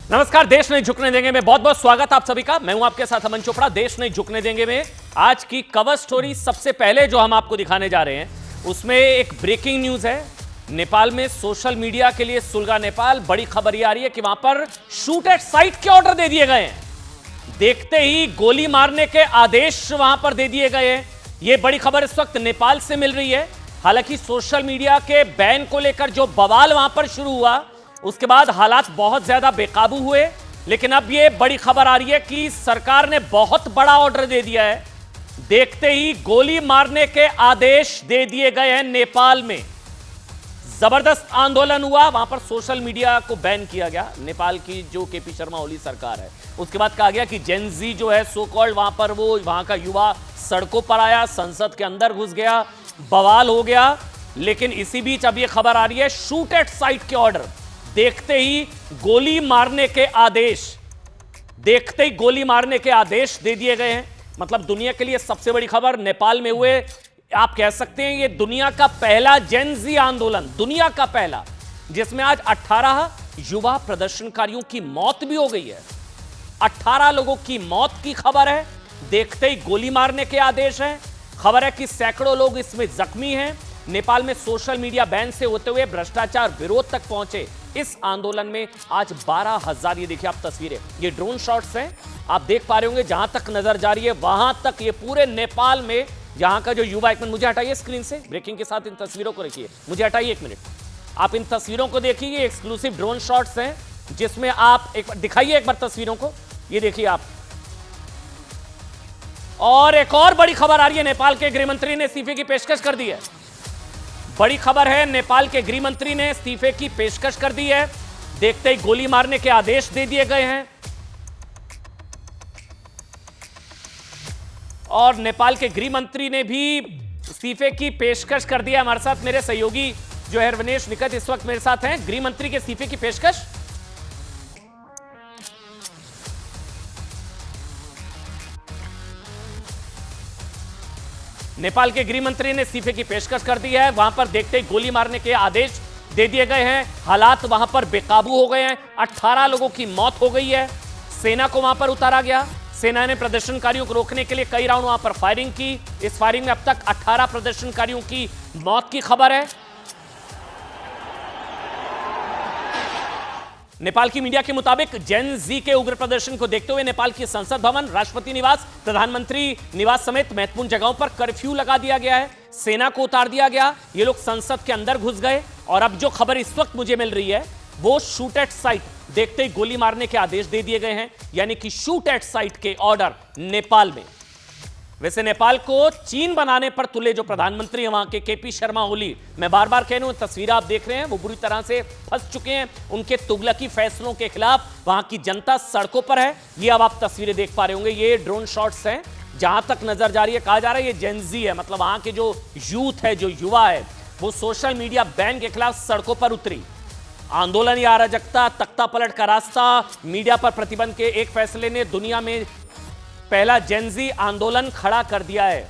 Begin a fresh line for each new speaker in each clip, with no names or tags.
नमस्कार। देश नहीं झुकने देंगे में बहुत बहुत स्वागत आप सभी का। मैं हूं आपके साथ अमन चोपड़ा। देश नहीं झुकने देंगे में आज की कवर स्टोरी सबसे पहले जो हम आपको दिखाने जा रहे हैं उसमें एक ब्रेकिंग न्यूज है। नेपाल में सोशल मीडिया के लिए सुलगा नेपाल। बड़ी खबर यह आ रही है कि वहां पर शूट एट साइट के ऑर्डर दे दिए गए हैं। देखते ही गोली मारने के आदेश वहां पर दे दिए गए हैं। यह बड़ी खबर इस वक्त नेपाल से मिल रही है। हालांकि सोशल मीडिया के बैन को लेकर जो बवाल वहां पर शुरू हुआ उसके बाद हालात बहुत ज्यादा बेकाबू हुए, लेकिन अब यह बड़ी खबर आ रही है कि सरकार ने बहुत बड़ा ऑर्डर दे दिया है। देखते ही गोली मारने के आदेश दे दिए गए हैं। नेपाल में जबरदस्त आंदोलन हुआ, वहां पर सोशल मीडिया को बैन किया गया। नेपाल की जो केपी शर्मा ओली सरकार है उसके बाद कहा गया कि जेनजी जो है सो कॉल्ड वहां पर वो वहां का युवा सड़कों पर आया, संसद के अंदर घुस गया, बवाल हो गया। लेकिन इसी बीच अब यह खबर आ रही है शूट एट साइट के ऑर्डर। देखते ही गोली मारने के आदेश दे दिए गए हैं। मतलब दुनिया के लिए सबसे बड़ी खबर नेपाल में हुए। आप कह सकते हैं ये दुनिया का पहला जेनजी आंदोलन, दुनिया का पहला, जिसमें आज 18 युवा प्रदर्शनकारियों की मौत भी हो गई है। 18 लोगों की मौत की खबर है। देखते ही गोली मारने के आदेश हैं। खबर है कि सैकड़ों लोग इसमें जख्मी हैं। नेपाल में सोशल मीडिया बैन से होते हुए भ्रष्टाचार विरोध तक पहुंचे इस आंदोलन में आज 12,000, ये देखिए आप तस्वीरें, ये ड्रोन शॉट्स हैं, आप देख पा रहे होंगे। जहां तक नजर जा रही है वहां तक ये पूरे नेपाल में यहां का जो युवा, एक मिनट मुझे हटाइए स्क्रीन से, ब्रेकिंग के साथ इन तस्वीरों को रखिए, मुझे हटाइए एक मिनट। आप इन तस्वीरों को देखिए, ये एक्सक्लूसिव ड्रोन शॉट्स हैं जिसमें आप एक दिखाइए एक बार तस्वीरों को, ये देखिए आप। और एक और बड़ी खबर आ रही है, नेपाल के गृहमंत्री ने इस्तीफे की पेशकश कर दी है। बड़ी खबर है, नेपाल के गृहमंत्री ने इस्तीफे की पेशकश कर दी है। देखते ही गोली मारने के आदेश दे दिए गए हैं। और नेपाल के गृहमंत्री ने भी इस्तीफे की पेशकश कर दिया। हमारे साथ मेरे सहयोगी जो है रवनेश निकट इस वक्त मेरे साथ हैं। गृहमंत्री के इस्तीफे की पेशकश, नेपाल के गृहमंत्री ने इस्तीफे की पेशकश कर दी है। वहां पर देखते ही गोली मारने के आदेश दे दिए गए हैं। हालात वहां पर बेकाबू हो गए हैं। 18 लोगों की मौत हो गई है। सेना को वहां पर उतारा गया। सेना ने प्रदर्शनकारियों को रोकने के लिए कई राउंड वहां पर फायरिंग की। इस फायरिंग में अब तक 18 प्रदर्शनकारियों की मौत की खबर है। नेपाल की मीडिया के मुताबिक जेन जी के उग्र प्रदर्शन को देखते हुए नेपाल की संसद भवन, राष्ट्रपति निवास, प्रधानमंत्री निवास समेत महत्वपूर्ण जगहों पर कर्फ्यू लगा दिया गया है। सेना को उतार दिया गया। ये लोग संसद के अंदर घुस गए। और अब जो खबर इस वक्त मुझे मिल रही है वो शूट एट साइट, देखते ही गोली मारने के आदेश दे दिए गए हैं। यानी कि शूट एट साइट के ऑर्डर नेपाल में। वैसे नेपाल को चीन बनाने पर तुले जो प्रधानमंत्री हैं वहां के केपी शर्मा ओली, मैं बार बार कह रहा हूं, तस्वीरें आप देख रहे हैं, वो बुरी तरह से फंस चुके हैं। उनके तुगलकी फैसलों के खिलाफ वहां की जनता सड़कों पर है। ये अब आप तस्वीरें देख पा रहे होंगे, ये ड्रोन शॉट्स हैं। जहां तक नजर जा रही है, कहा जा रहा है ये जेनजी है, मतलब वहां के जो यूथ है, जो युवा है, वो सोशल मीडिया बैन के खिलाफ सड़कों पर उतरी। आंदोलन या अराजकता, तख्ता पलट का रास्ता, मीडिया पर प्रतिबंध के एक फैसले ने दुनिया में पहला जेनजी आंदोलन खड़ा कर दिया है।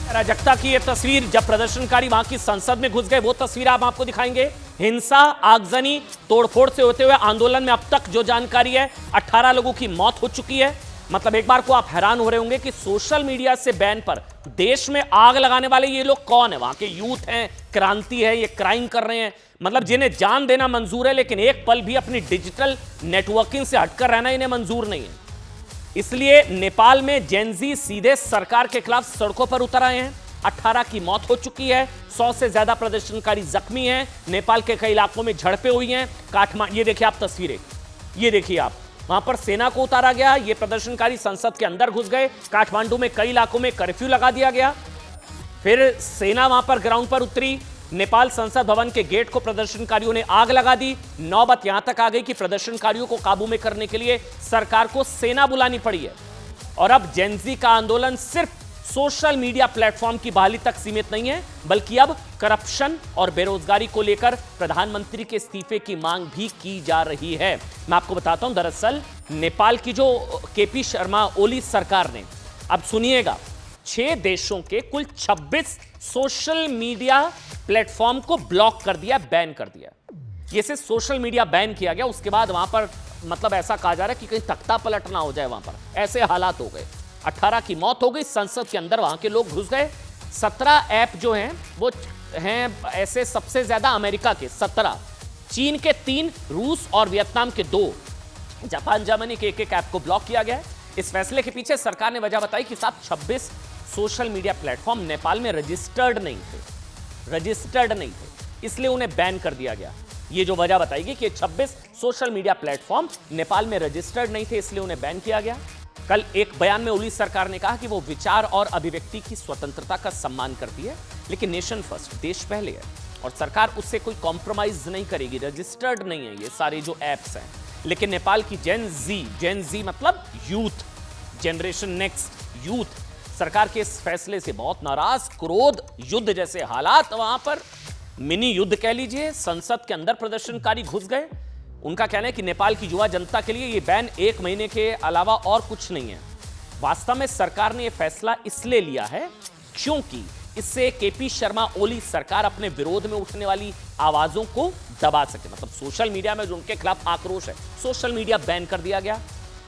अराजकता की यह तस्वीर, जब प्रदर्शनकारी वहां की संसद में घुस गए, वो तस्वीर आप आपको दिखाएंगे। हिंसा, आगजनी, तोड़फोड़ से होते हुए आंदोलन में अब तक जो जानकारी है 18 लोगों की मौत हो चुकी है। मतलब एक बार को आप हैरान हो रहे होंगे कि सोशल मीडिया से बैन पर देश में आग लगाने वाले ये लोग कौन है। वहां के यूथ हैं, क्रांति है, ये क्राइम कर रहे हैं, मतलब जिन्हें जान देना मंजूर है, लेकिन एक पल भी अपनी डिजिटल नेटवर्किंग से हटकर रहना इन्हें मंजूर नहीं है। इसलिए नेपाल में जेनजी सीधे सरकार के खिलाफ सड़कों पर उतर आए हैं। 18 की मौत हो चुकी है। 100 से ज्यादा प्रदर्शनकारी जख्मी हैं। नेपाल के कई इलाकों में झड़पें हुई हैं। काठमांडू, ये देखिए आप तस्वीरें, ये देखिए आप, वहां पर सेना को उतारा गया। ये प्रदर्शनकारी संसद के अंदर घुस गए। काठमांडू में कई इलाकों में कर्फ्यू लगा दिया गया। फिर सेना वहां पर ग्राउंड पर उतरी। नेपाल संसद भवन के गेट को प्रदर्शनकारियों ने आग लगा दी। नौबत यहां तक आ गई कि प्रदर्शनकारियों को काबू में करने के लिए सरकार को सेना बुलानी पड़ी है। और अब जेनजी का आंदोलन सिर्फ सोशल मीडिया प्लेटफॉर्म की बहाली तक सीमित नहीं है, बल्कि अब करप्शन और बेरोजगारी को लेकर प्रधानमंत्री के इस्तीफे की मांग भी की जा रही है। मैं आपको बताता हूं, दरअसल नेपाल की जो केपी शर्मा ओली सरकार ने, अब सुनिएगा, 6 देशों के कुल 26 सोशल मीडिया प्लेटफॉर्म को ब्लॉक कर दिया, बैन कर दिया। ये से सोशल मीडिया बैन किया गया, उसके बाद वहां पर मतलब ऐसा कहा जा रहा है कि कहीं तख्ता पलट ना हो जाए, वहां पर ऐसे हालात हो गए। 18 की मौत हो गई, संसद के अंदर वहां के लोग घुस गए। 17 ऐप जो हैं वो हैं ऐसे सबसे ज्यादा अमेरिका के 17, चीन के 3, रूस और वियतनाम के 2, जापान जर्मनी के 1 ऐप को ब्लॉक किया गया। इस फैसले के पीछे सरकार ने वजह बताई कि साहब 26 सोशल मीडिया प्लेटफॉर्म नेपाल में रजिस्टर्ड नहीं थे, इसलिए उन्हें बैन कर दिया गया। ये जो वजह बताई गई कि 26 सोशल मीडिया प्लेटफॉर्म नेपाल में रजिस्टर्ड नहीं थे, इसलिए उन्हें बैन किया गया। कल एक बयान में ओली सरकार ने कहा कि वो विचार और अभिव्यक्ति की स्वतंत्रता का सम्मान करती है, लेकिन नेशन फर्स्ट, देश पहले है, और सरकार उससे कोई कॉम्प्रोमाइज नहीं करेगी। रजिस्टर्ड नहीं है ये सारे जो एप्स हैं, लेकिन नेपाल की जेन जी मतलब यूथ, जनरेशन नेक्स्ट यूथ, सरकार के इस फैसले से बहुत नाराज, क्रोध, युद्ध जैसे हालात, वहां पर मिनी युद्ध कह लीजिए। संसद के अंदर प्रदर्शनकारी घुस गए। उनका कहना है कि नेपाल की युवा जनता के लिए यह बैन 1 महीने के अलावा और कुछ नहीं है। वास्तव में सरकार ने यह फैसला इसलिए लिया है क्योंकि इससे केपी शर्मा ओली सरकार अपने विरोध में उठने वाली आवाजों को दबा सके। मतलब सोशल मीडिया में जो उनके खिलाफ आक्रोश है, सोशल मीडिया बैन कर दिया गया।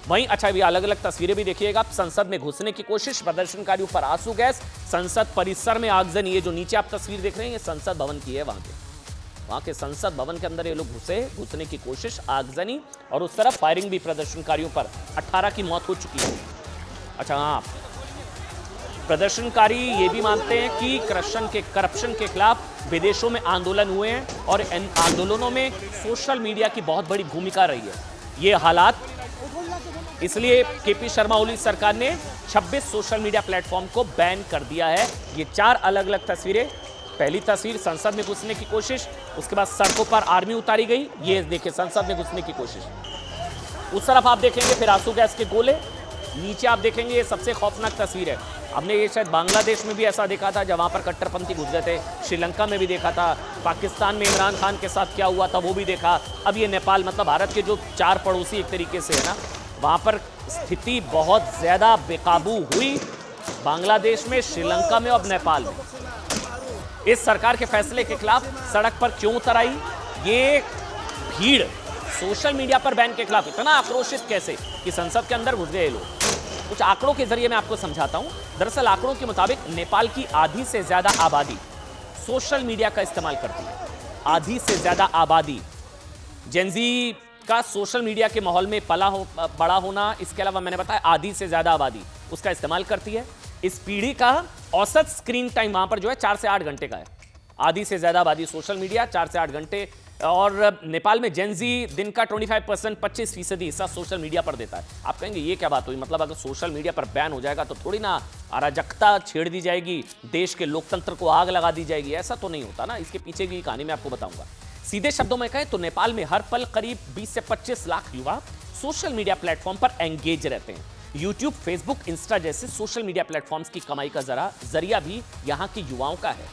वहीं अच्छा भी अलग अलग तस्वीरें भी देखिएगा। संसद में घुसने की कोशिश, प्रदर्शनकारियों पर आंसू गैस, संसद परिसर में आगजनी। ये जो नीचे आप तस्वीर देख रहे हैं ये संसद भवन की है। वहां के संसद भवन के अंदर ये लोग घुसने की कोशिश, आगजनी, और उस तरफ फायरिंग भी प्रदर्शनकारियों पर। 18 की मौत हो चुकी है। अच्छा हाँ, प्रदर्शनकारी ये भी मानते हैं कि करप्शन के खिलाफ विदेशों में आंदोलन हुए हैं और इन आंदोलनों में सोशल मीडिया की बहुत बड़ी भूमिका रही है। ये हालात इसलिए केपी शर्मा ओली सरकार ने 26 सोशल मीडिया प्लेटफॉर्म को बैन कर दिया है। ये 4 अलग अलग तस्वीरें। पहली तस्वीर संसद में घुसने की कोशिश, उसके बाद सड़कों पर आर्मी उतारी गई। ये देखिए संसद में घुसने की कोशिश। उस तरफ आप देखेंगे फिर आंसू गैस के गोले। नीचे आप देखेंगे ये सबसे खौफनाक तस्वीर है। हमने ये शायद बांग्लादेश में भी ऐसा देखा था जब वहाँ पर कट्टरपंथी घुस गए थे, श्रीलंका में भी देखा था, पाकिस्तान में इमरान खान के साथ क्या हुआ था वो भी देखा। अब ये नेपाल, मतलब भारत के जो 4 पड़ोसी एक तरीके से है ना, वहाँ पर स्थिति बहुत ज़्यादा बेकाबू हुई। बांग्लादेश में, श्रीलंका में, अब नेपाल में। इस सरकार के फैसले के खिलाफ सड़क पर क्यों उतर आई? ये भीड़ सोशल मीडिया पर बैन के खिलाफ इतना आक्रोशित कैसे कि संसद के अंदर घुस गए लोग। कुछ आंकड़ों के जरिए मैं आपको समझाता हूं। दरअसल आंकड़ों के मुताबिक नेपाल की आधी से ज्यादा आबादी सोशल मीडिया का इस्तेमाल करती है। आधी से ज्यादा आबादी, जेनजी का सोशल मीडिया के माहौल में बड़ा होना, इसके अलावा मैंने बताया आधी से ज्यादा आबादी उसका इस्तेमाल करती है। इस पीढ़ी का औसत स्क्रीन टाइम वहां पर जो है 4 से 8 घंटे का है। आधी से ज्यादा आबादी सोशल मीडिया, 4 से 8 घंटे। और नेपाल में जेनजी दिन का 25%, 25% हिस्सा सोशल मीडिया पर देता है। आप कहेंगे ये क्या बात हुई? मतलब अगर सोशल मीडिया पर बैन हो जाएगा तो थोड़ी ना अराजकता छेड़ दी जाएगी, देश के लोकतंत्र को आग लगा दी जाएगी। ऐसा तो नहीं होता ना। इसके पीछे की कहानी मैं आपको बताऊंगा। सीधे शब्दों में कहें तो नेपाल में हर पल करीब 20 से 25 लाख युवा सोशल मीडिया प्लेटफॉर्म पर एंगेज रहते हैं। यूट्यूब, फेसबुक, इंस्टा जैसे सोशल मीडिया प्लेटफॉर्म्स की कमाई का जरिया भी यहां के युवाओं का है।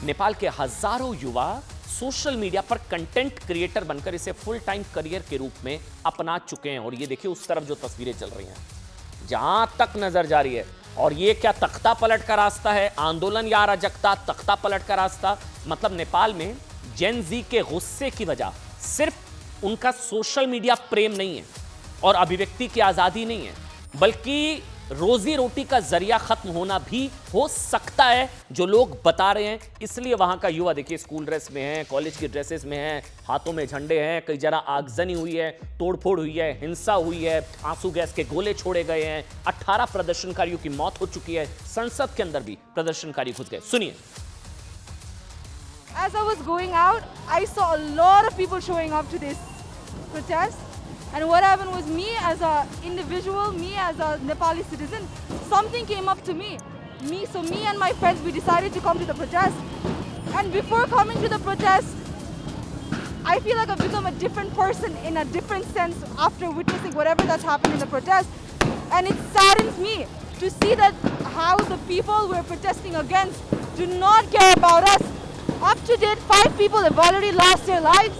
नेपाल के हजारों युवा सोशल मीडिया पर कंटेंट क्रिएटर बनकर इसे फुल टाइम करियर के रूप में अपना चुके हैं। और ये देखिए उस तरफ जो तस्वीरें चल रही हैं, जहां तक नजर जा रही है। और ये क्या तख्ता पलट का रास्ता है? आंदोलन या अराजकता, तख्ता पलट का रास्ता। मतलब नेपाल में जेन जी के गुस्से की वजह सिर्फ उनका सोशल मीडिया प्रेम नहीं है और अभिव्यक्ति की आजादी नहीं है, बल्कि रोजी रोटी का जरिया खत्म होना भी हो सकता है, जो लोग बता रहे हैं। इसलिए वहां का युवा देखिए स्कूल ड्रेस में है, कॉलेज की ड्रेसेस में है, हाथों में झंडे हैं, कई जगह आगजनी हुई है, तोड़फोड़ हुई है, हिंसा हुई है, आंसू गैस के गोले छोड़े गए हैं। 18 प्रदर्शनकारियों की मौत हो चुकी है। संसद के अंदर भी प्रदर्शनकारी घुस गए। सुनिए।
As I was going out, I saw a lot of people showing up to this protest. And what happened was, me as an individual, me as a Nepali citizen, something came up to me. So me and my friends, we decided to come to the protest. And before coming to the protest, I feel like I've become a different person in a different sense after witnessing whatever that's happened in the protest. And it saddens me to see that how the people we're protesting against do not care about us. Up to date, 5 people have already lost their lives.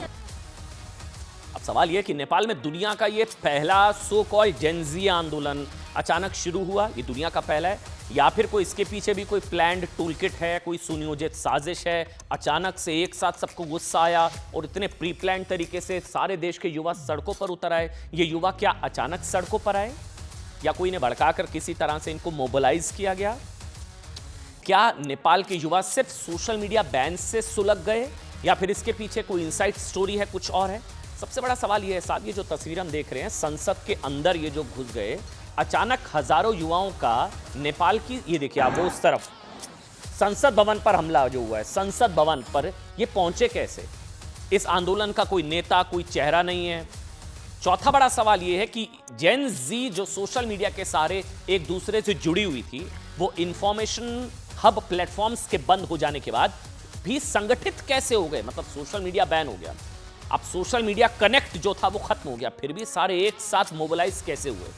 अब सवाल यह कि नेपाल में दुनिया का ये पहला so called Gen Z आंदोलन अचानक शुरू हुआ, ये दुनिया का पहला है, या फिर कोई इसके पीछे भी कोई प्लान्ड टूलकिट है, कोई सुनियोजित साजिश है, अचानक से एक साथ सबको गुस्सा आया और इतने प्री प्लान तरीके से सारे देश के युवा सड़कों पर उतर आए। ये युवा क्या अचानक सड़कों पर आए या कोई इन्हें भड़काकर किसी तरह से इनको मोबिलाइज किया गया? क्या नेपाल के युवा सिर्फ सोशल मीडिया बैन से सुलग गए या फिर इसके पीछे कोई इनसाइड स्टोरी है, कुछ और है? सबसे बड़ा सवाल यह है साहब, ये जो तस्वीर हम देख रहे हैं संसद के अंदर ये जो घुस गए, अचानक हजारों युवाओं का नेपाल की, ये देखिए आप, वो उस तरफ संसद भवन पर हमला जो हुआ है, संसद भवन पर ये पहुंचे कैसे? इस आंदोलन का कोई नेता, कोई चेहरा नहीं है। चौथा बड़ा सवाल ये है कि जेन जी जो सोशल मीडिया के सारे एक दूसरे से जुड़ी हुई थी, वो इंफॉर्मेशन हब प्लेटफॉर्म्स के बंद हो जाने के बाद भी संगठित कैसे हो गए? मतलब सोशल मीडिया बैन हो गया, अब सोशल मीडिया कनेक्ट जो था वो खत्म हो गया, फिर भी सारे एक साथ मोबिलाइज कैसे हुए?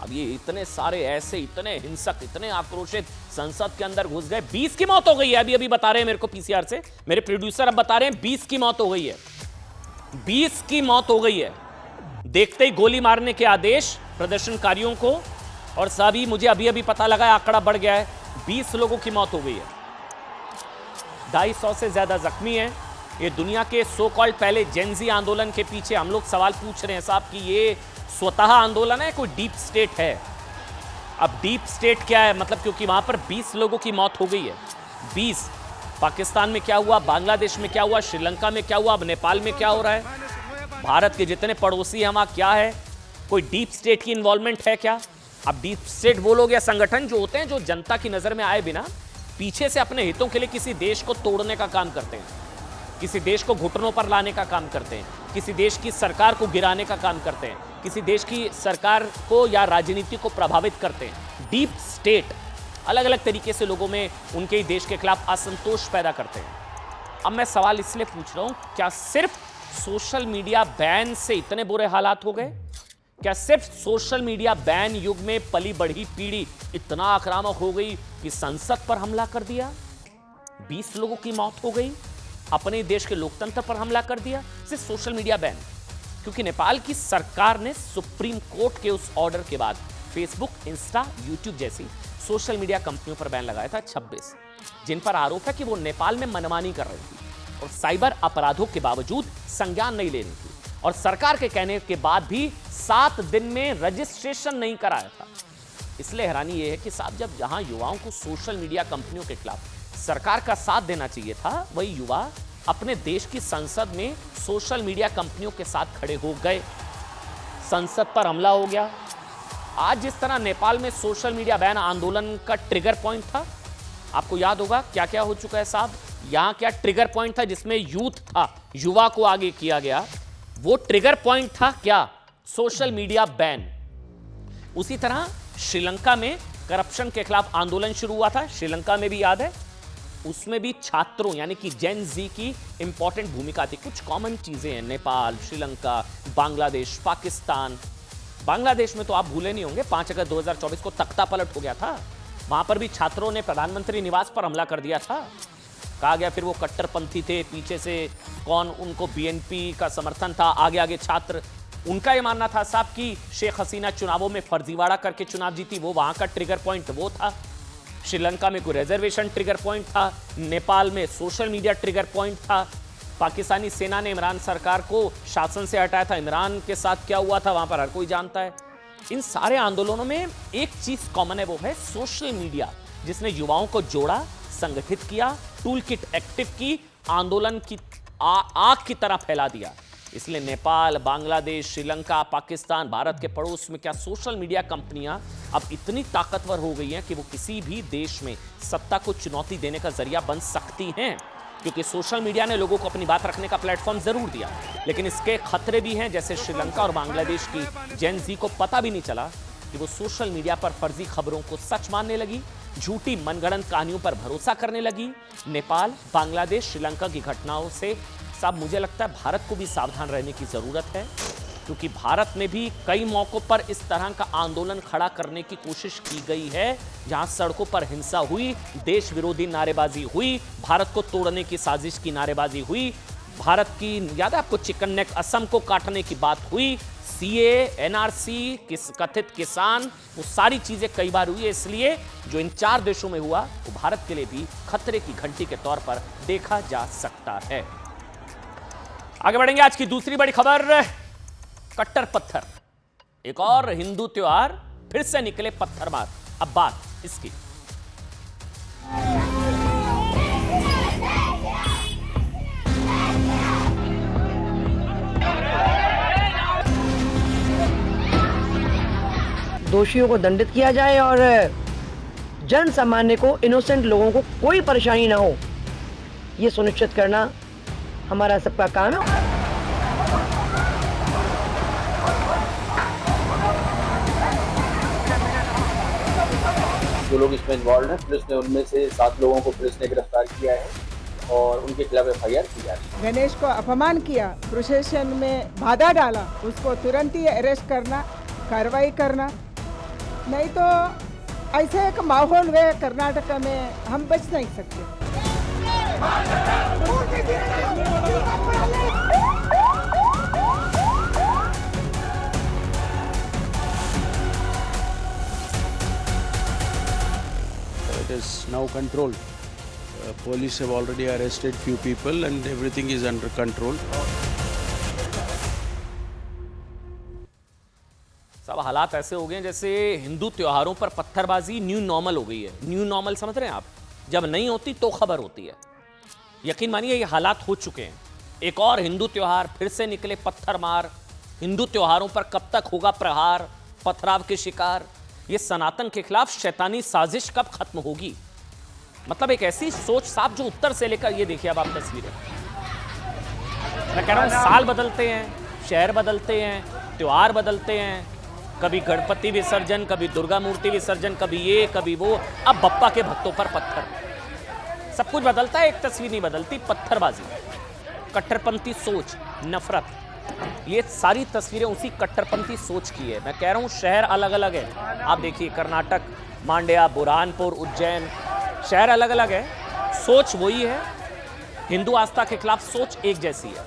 अब ये इतने सारे ऐसे, इतने हिंसक, इतने आक्रोशित संसद के अंदर घुस गए। 20 की मौत हो गई है, अभी अभी बता रहे हैं मेरे को पीसीआर से, मेरे प्रोड्यूसर अब बता रहे हैं 20 की मौत हो गई है, 20 की मौत हो गई है। देखते ही गोली मारने के आदेश प्रदर्शनकारियों को, और सभी मुझे अभी अभी पता लगा आंकड़ा बढ़ गया है, 20 लोगों की मौत हो गई है, 250 से ज्यादा जख्मी हैं। ये दुनिया के सो कॉल्ड पहले जेनजी आंदोलन के पीछे हम लोग सवाल पूछ रहे हैं साहब कि ये स्वतः आंदोलन है, कोई डीप स्टेट है? अब डीप स्टेट क्या है? मतलब क्योंकि वहां पर 20 लोगों की मौत हो गई है, 20। पाकिस्तान में क्या हुआ, बांग्लादेश में क्या हुआ, श्रीलंका में क्या हुआ, अब नेपाल में क्या हो रहा है? भारत के जितने पड़ोसी हैं वहां क्या है? कोई डीप स्टेट की इन्वॉल्वमेंट है क्या? अब डीप स्टेट वो लोग या संगठन जो होते हैं जो जनता की नजर में आए बिना पीछे से अपने हितों के लिए किसी देश को तोड़ने का काम करते हैं, किसी देश को घुटनों पर लाने का काम करते हैं, किसी देश की सरकार को गिराने का काम करते हैं, किसी देश की सरकार को या राजनीति को प्रभावित करते हैं। डीप स्टेट अलग अलग तरीके से लोगों में उनके ही देश के खिलाफ असंतोष पैदा करते हैं। अब मैं सवाल इसलिए पूछ रहा हूं, क्या सिर्फ सोशल मीडिया बैन से इतने बुरे हालात हो गए? क्या सिर्फ सोशल मीडिया बैन युग में पली बढ़ी पीढ़ी इतना आक्रामक हो गई कि संसद पर हमला कर दिया, 20 लोगों की मौत हो गई, अपने देश के लोकतंत्र पर हमला कर दिया सिर्फ सोशल मीडिया बैन? क्योंकि नेपाल की सरकार ने सुप्रीम कोर्ट के उस ऑर्डर के बाद फेसबुक, इंस्टा, यूट्यूब जैसी सोशल मीडिया कंपनियों पर बैन लगाया था 26, जिन पर आरोप है कि वो नेपाल में मनमानी कर रही थी और साइबर अपराधों के बावजूद संज्ञान नहीं ले रही थी, और सरकार के कहने के बाद भी 7 दिन में रजिस्ट्रेशन नहीं कराया था। इसलिए हैरानी यह है कि साहब, जब जहां युवाओं को सोशल मीडिया कंपनियों के खिलाफ सरकार का साथ देना चाहिए था, वही युवा अपने देश की संसद में सोशल मीडिया कंपनियों के साथ खड़े हो गए, संसद पर हमला हो गया। आज जिस तरह नेपाल में सोशल मीडिया बैन आंदोलन का ट्रिगर पॉइंट था, आपको याद होगा क्या क्या हो चुका है साहब। यहां क्या ट्रिगर पॉइंट था जिसमें यूथ था, युवा को आगे किया गया, वो ट्रिगर पॉइंट था क्या? Social media ban. उसी तरह श्रीलंका में करप्शन के खिलाफ आंदोलन शुरू हुआ था, श्रीलंका में भी याद है, उसमें भी छात्रों यानी कि जेन जी की इंपॉर्टेंट भूमिका थी। कुछ कॉमन चीजें हैं, नेपाल, श्रीलंका, बांग्लादेश, पाकिस्तान। बांग्लादेश में तो आप भूले नहीं होंगे, 5 अगस्त 2024 को तख्ता पलट हो गया था, वहां पर भी छात्रों ने प्रधानमंत्री निवास पर हमला कर दिया था। कहा गया फिर वो कट्टरपंथी थे, पीछे से कौन उनको बीएनपी का समर्थन था, आगे आगे छात्र। उनका ये मानना था साहब कि शेख हसीना चुनावों में फर्जीवाड़ा करके चुनाव जीती, वो वहां का ट्रिगर पॉइंट वो था। श्रीलंका में कोई रिजर्वेशन ट्रिगर पॉइंट था, नेपाल में सोशल मीडिया ट्रिगर पॉइंट था, पाकिस्तानी सेना ने इमरान सरकार को शासन से हटाया था, इमरान के साथ क्या हुआ था वहां पर हर कोई जानता है। इन सारे आंदोलनों में एक चीज कॉमन है, वो है सोशल मीडिया, जिसने युवाओं को जोड़ा, संगठित किया, टूल किट एक्टिव की, आंदोलन की आग की तरह फैला दिया। इसलिए नेपाल, बांग्लादेश, श्रीलंका, पाकिस्तान, भारत के पड़ोस में क्या सोशल मीडिया कंपनियां अब इतनी ताकतवर हो गई हैं कि वो किसी भी देश में सत्ता को चुनौती देने का जरिया बन सकती हैं। क्योंकि सोशल मीडिया ने लोगों को अपनी बात रखने का प्लेटफॉर्म जरूर दिया, लेकिन इसके खतरे भी हैं। जैसे श्रीलंका और बांग्लादेश की जेन जी को पता भी नहीं चला कि वो सोशल मीडिया पर फर्जी खबरों को सच मानने लगी, झूठी मनगढ़ंत कहानियों पर भरोसा करने लगी। नेपाल, बांग्लादेश, श्रीलंका की घटनाओं से साहब मुझे लगता है भारत को भी सावधान रहने की जरूरत है, क्योंकि भारत में भी कई मौकों पर इस तरह का आंदोलन खड़ा करने की कोशिश की गई है, जहां सड़कों पर हिंसा हुई, देश विरोधी नारेबाजी हुई, भारत को तोड़ने की साजिश की नारेबाजी हुई। भारत की, याद है आपको चिकन नेक असम को काटने की बात हुई, सीए, एनआरसी, कथित किसान, वो सारी चीजें कई बार हुई है। इसलिए जो इन 4 देशों में हुआ वो भारत के लिए भी खतरे की घंटी के तौर पर देखा जा सकता है। आगे बढ़ेंगे। आज की दूसरी बड़ी खबर, कट्टर पत्थर, एक और हिंदू त्योहार फिर से निकले पत्थरमार। अब बात इसकी।
दोषियों को दंडित किया जाए और जन सामान्य को, इनोसेंट लोगों को कोई परेशानी ना हो, ये सुनिश्चित करना हमारा सबका काम है।
जो लोग इसमें इन्वॉल्व हैं, पुलिस ने उनमें से 7 लोगों को पुलिस ने गिरफ्तार किया है और उनके खिलाफ FIR किया है।
गणेश को अपमान किया, प्रोसेशन में बाधा डाला, उसको तुरंत ही अरेस्ट करना, कार्रवाई करना, नहीं तो ऐसे एक माहौल है कर्नाटक में, हम बच नहीं सकते।
It is now controlled. Police have already arrested few people and everything is under control.
सब हालात ऐसे हो गए जैसे हिंदू त्योहारों पर पत्थरबाजी न्यू नॉर्मल हो गई है। न्यू नॉर्मल समझ रहे हैं आप? जब नहीं होती तो खबर होती है। यकीन मानिए ये हालात हो चुके हैं। एक और हिंदू त्योहार फिर से निकले पत्थरमार। हिंदू त्योहारों पर कब तक होगा प्रहार, पथराव के शिकार? ये सनातन के खिलाफ शैतानी साजिश कब खत्म होगी? मतलब एक ऐसी सोच साफ जो उत्तर से लेकर, ये देखिए अब आप तस्वीरें, मैं कह रहा हूं साल बदलते हैं, शहर बदलते हैं, त्योहार बदलते हैं, कभी गणपति विसर्जन, कभी दुर्गा मूर्ति विसर्जन, कभी ये कभी वो, अब बप्पा के भक्तों पर पत्थर। सब कुछ बदलता है, एक तस्वीर नहीं बदलती। पत्थरबाजी, कट्टरपंथी सोच, नफरत, ये सारी तस्वीरें उसी कट्टरपंथी सोच की है। मैं कह रहा हूं शहर अलग अलग है। आप देखिए कर्नाटक, मांड्या, बुरहानपुर, उज्जैन, शहर अलग अलग है, सोच वही है। हिंदू आस्था के खिलाफ सोच एक जैसी है।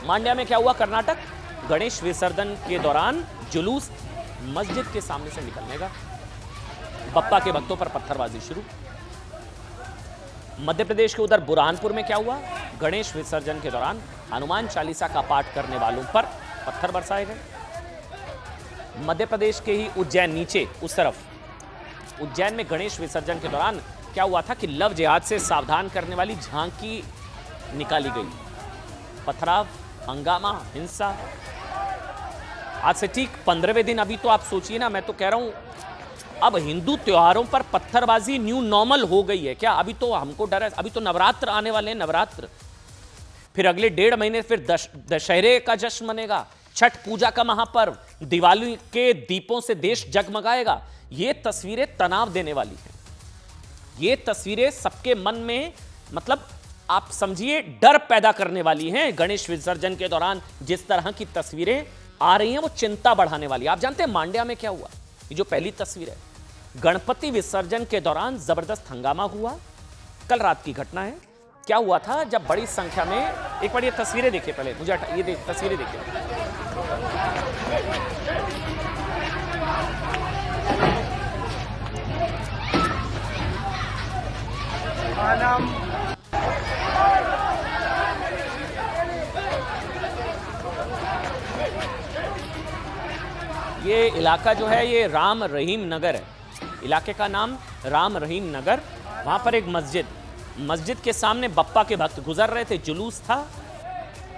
मांड्या में क्या हुआ? कर्नाटक, गणेश विसर्जन के दौरान जुलूस मस्जिद के सामने से निकलने का, बप्पा के भक्तों पर पत्थरबाजी शुरू। मध्य प्रदेश के उधर बुरहानपुर में क्या हुआ? गणेश विसर्जन के दौरान हनुमान चालीसा का पाठ करने वालों पर पत्थर बरसाए गए। मध्य प्रदेश के ही उज्जैन, नीचे उस तरफ, उज्जैन में गणेश विसर्जन के दौरान क्या हुआ था कि लव जिहाद से सावधान करने वाली झांकी निकाली गई। पथराव, हंगामा, हिंसा। आज से ठीक 15वें दिन, अभी तो आप सोचिए ना, मैं तो कह रहा हूं अब हिंदू त्योहारों पर पत्थरबाजी न्यू नॉर्मल हो गई है क्या? अभी तो हमको डर है, अभी तो नवरात्र आने वाले हैं, नवरात्र, फिर अगले 1.5 महीने फिर दशहरे का जश्न मनेगा, छठ पूजा का महापर्व, दिवाली के दीपों से देश जगमगाएगा। ये तस्वीरें तनाव देने वाली हैं। ये तस्वीरें सबके मन में, मतलब आप समझिए, डर पैदा करने वाली हैं। गणेश विसर्जन के दौरान जिस तरह की तस्वीरें आ रही हैं वो चिंता बढ़ाने वाली। आप जानते हैं मांड्या में क्या हुआ? ये जो पहली तस्वीर है, गणपति विसर्जन के दौरान जबरदस्त हंगामा हुआ। कल रात की घटना है। क्या हुआ था? जब बड़ी संख्या में, एक बार ये तस्वीरें देखिए, पहले मुझे ये तस्वीरें देखिए। ये इलाका जो है ये राम रहीम नगर है। इलाके का नाम राम रहीम नगर। वहां पर एक मस्जिद के सामने बप्पा के भक्त गुजर रहे थे, जुलूस था,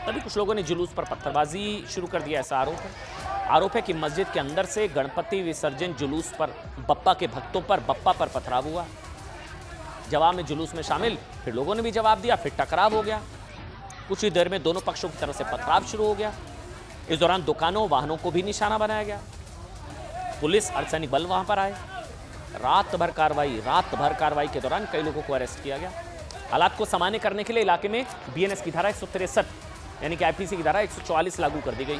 तभी कुछ लोगों ने जुलूस पर पत्थरबाजी शुरू कर दिया। ऐसा आरोप है कि मस्जिद के अंदर से गणपति विसर्जन जुलूस पर बप्पा के भक्तों पर, बप्पा पर पथराव हुआ। जवाब में जुलूस में शामिल फिर लोगों ने भी जवाब दिया, फिर टकराव हो गया। कुछ ही देर में दोनों पक्षों की तरफ से पथराव शुरू हो गया। इस दौरान दुकानों, वाहनों को भी निशाना बनाया गया। पुलिस, अर्धसैनिक बल वहां पर आए। रात भर कार्रवाई के दौरान कई लोगों को अरेस्ट किया गया। हालात को सामान्य करने के लिए इलाके में BNS की धारा 163 यानी कि IPC की धारा 144 लागू कर दी गई।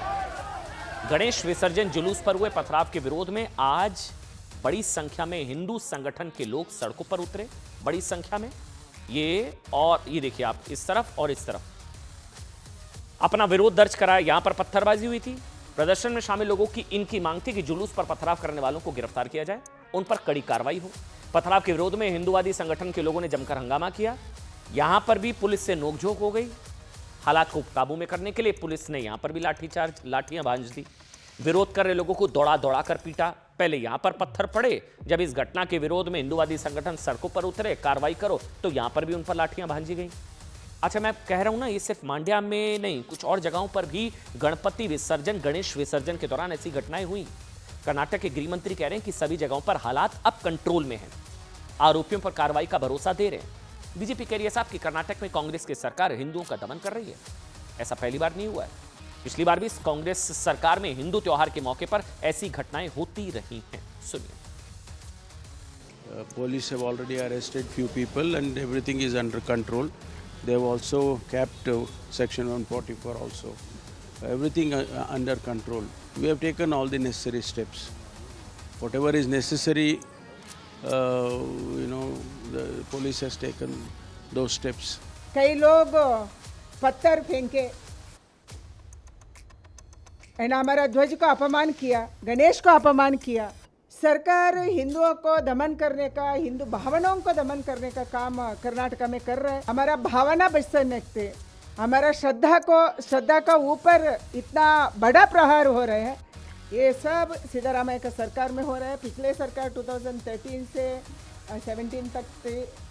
गणेश विसर्जन जुलूस पर हुए पथराव के विरोध में आज बड़ी संख्या में हिंदू संगठन के लोग सड़कों पर उतरे, बड़ी संख्या में। ये देखिए आप, इस तरफ और इस तरफ अपना विरोध दर्ज कराया। यहां पर पत्थरबाजी हुई थी। प्रदर्शन में शामिल लोगों की इनकी मांग थी कि जुलूस पर पथराव करने वालों को गिरफ्तार किया जाए, उन पर कड़ी कार्रवाई हो। पथराव के विरोध में हिंदुवादी संगठन के लोगों ने जमकर हंगामा किया। यहां पर भी पुलिस से नोकझोंक हो गई। हालात को काबू में करने के लिए पुलिस ने यहां पर भी लाठियां भांज दी। विरोध कर रहे लोगों को दौड़ा दौड़ा कर पीटा। पहले यहां पर पत्थर पड़े, जब इस घटना के विरोध में हिंदुवादी संगठन सड़कों पर उतरे, कार्रवाई करो, तो यहां पर भी उन पर लाठियां भांजी गई। अच्छा, मैं कह रहा हूं ना, ये सिर्फ मांड्या में नहीं, कुछ और जगहों पर भी गणपति विसर्जन, गणेश विसर्जन के दौरान ऐसी घटनाएं हुई। कर्नाटक के गृह मंत्री कह रहे हैं कि सभी जगहों पर हालात अब कंट्रोल में हैं, आरोपियों पर कार्रवाई का भरोसा दे रहे हैं। बीजेपी कह रही है साहब कि कर्नाटक में कांग्रेस की सरकार हिंदुओं का दमन कर रही है। ऐसा पहली बार नहीं हुआ है, पिछली बार भी कांग्रेस सरकार में हिंदू त्योहार के मौके पर ऐसी घटनाएं होती रही हैं। सुनिए।
Police have already arrested few people and everything is under control. They have also kept Section 144 also. Everything under control. We have taken all the necessary steps. Whatever is necessary, the police has taken those steps.
कई लोग पत्थर फेंके and हमारा ध्वज को अपमान किया, गणेश को अपमान किया। सरकार हिंदुओं को दमन करने का, हिंदू भावनाओं को दमन करने का काम कर्नाटक में कर रहा है। हमारा भावना बचते नखते, हमारा श्रद्धा का ऊपर इतना बड़ा प्रहार हो रहा है। ये सब सिद्धरामैया का सरकार में हो रहा है। पिछले सरकार 2013 से 17 तक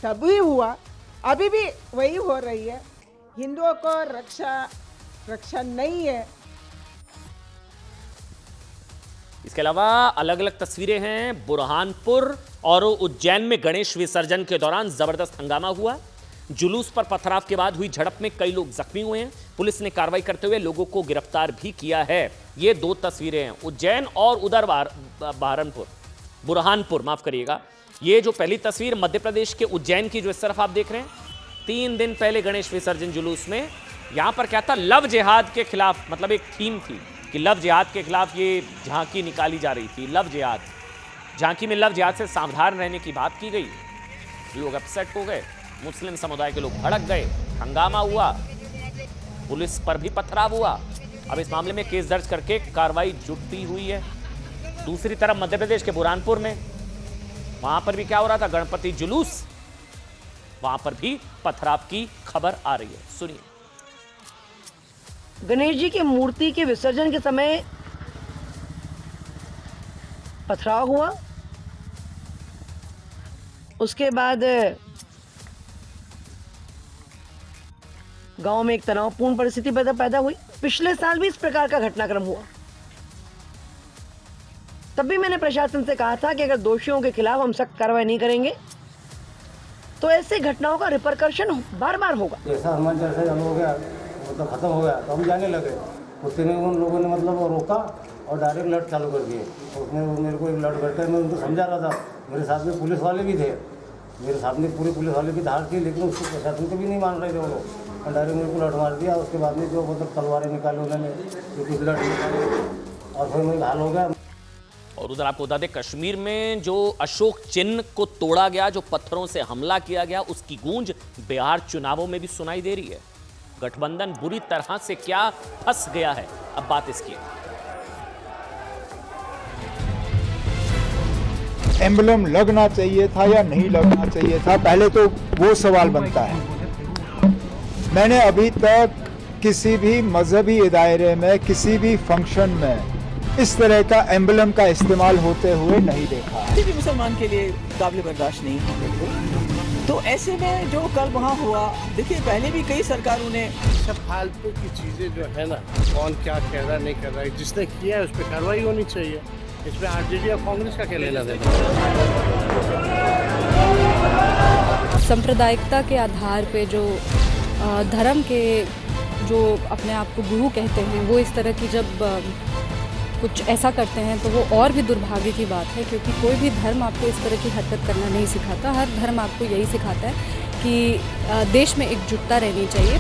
तभी हुआ, अभी भी वही हो रही है। हिंदुओं को रक्षा नहीं है।
इसके अलावा अलग अलग तस्वीरें हैं। बुरहानपुर और उज्जैन में गणेश विसर्जन के दौरान जबरदस्त हंगामा हुआ। जुलूस पर पथराव के बाद हुई झड़प में कई लोग जख्मी हुए हैं। पुलिस ने कार्रवाई करते हुए लोगों को गिरफ्तार भी किया है। ये दो तस्वीरें हैं, उज्जैन और उधर बुरहानपुर, माफ करिएगा। ये जो पहली तस्वीर मध्य प्रदेश के उज्जैन की, जो इस तरफ आप देख रहे हैं, 3 दिन पहले गणेश विसर्जन जुलूस में यहां पर क्या था, लव जिहाद के खिलाफ, मतलब एक थीम थी कि लव जिहाद के खिलाफ ये झांकी निकाली जा रही थी। लव जिहाद, झांकी में लव जिहाद से सावधान रहने की बात की गई। लोग अपसेट हो गए, मुस्लिम समुदाय के लोग भड़क गए, हंगामा हुआ, पुलिस पर भी पथराव हुआ। अब इस मामले में केस दर्ज करके कार्रवाई जुटी हुई है। दूसरी तरफ मध्य प्रदेश के बुरहानपुर में, वहां पर भी क्या हो रहा था, गणपति जुलूस, वहां पर भी पथराव की खबर आ रही है। सुनिए।
गणेश जी की मूर्ति के विसर्जन के समय पथराव हुआ। उसके बाद गांव में एक तनावपूर्ण परिस्थिति पैदा हुई। पिछले साल भी इस प्रकार का घटनाक्रम हुआ। तब भी मैंने प्रशासन से कहा था कि अगर दोषियों के खिलाफ हम सख्त कार्रवाई नहीं करेंगे तो ऐसे घटनाओं का रिपरकशन बार बार होगा।
ऐसा हनुमान चालीसा चालू हो गया, मतलब खत्म हो गया, तो हम जाने लगे। उतने में उन लोगों ने मतलब रोका और डायरेक्ट लड़ चालू कर दिए। उसमें मेरे को एक लड़ करके मैं उनको समझा रहा था। मेरे साथ में पुलिस वाले भी थे, मेरे साथ में पूरे पुलिस वाले की धार थी, लेकिन उसको प्रशासन को भी नहीं मान रहे थे वो लोग। डायरेक्ट मेरे को लड़ मार दिया। उसके बाद में जो मतलब तलवारें निकाले उन्होंने, कुछ लड़ निकाले और फिर मैं हाल हो गया।
और उधर आपको बता दें, कश्मीर में जो अशोक चिन्ह को तोड़ा गया, जो पत्थरों से हमला किया गया, उसकी गूंज बिहार चुनावों में भी सुनाई दे रही है। गठबंधन बुरी तरह से क्या फंस गया है, अब बात इसकी है।
एम्बलम लगना चाहिए था या नहीं लगना चाहिए था, पहले तो वो सवाल बनता है। मैंने अभी तक किसी भी मजहबी दायरे में, किसी भी फंक्शन में इस तरह का एम्बलम का इस्तेमाल होते हुए नहीं देखा।
किसी भी मुसलमान के लिए काबिल बर्दाश्त नहीं है बिल्कुल। तो ऐसे में जो कल वहाँ हुआ, देखिए पहले भी कई सरकारों ने
सब फालतू की चीज़ें जो है ना, कौन क्या कह रहा नहीं कर रहा है, जिसने किया है उस पर कार्रवाई होनी चाहिए। इसमें आरजेडी और कांग्रेस का क्या लेना देना।
सांप्रदायिकता के आधार पे जो धर्म के जो अपने आप को गुरु कहते हैं, वो इस तरह की जब कुछ ऐसा करते हैं तो वो और भी दुर्भाग्य की बात है, क्योंकि कोई भी धर्म आपको इस तरह की हरकत करना नहीं सिखाता। हर धर्म आपको यही सिखाता है कि देश में एकजुटता रहनी चाहिए।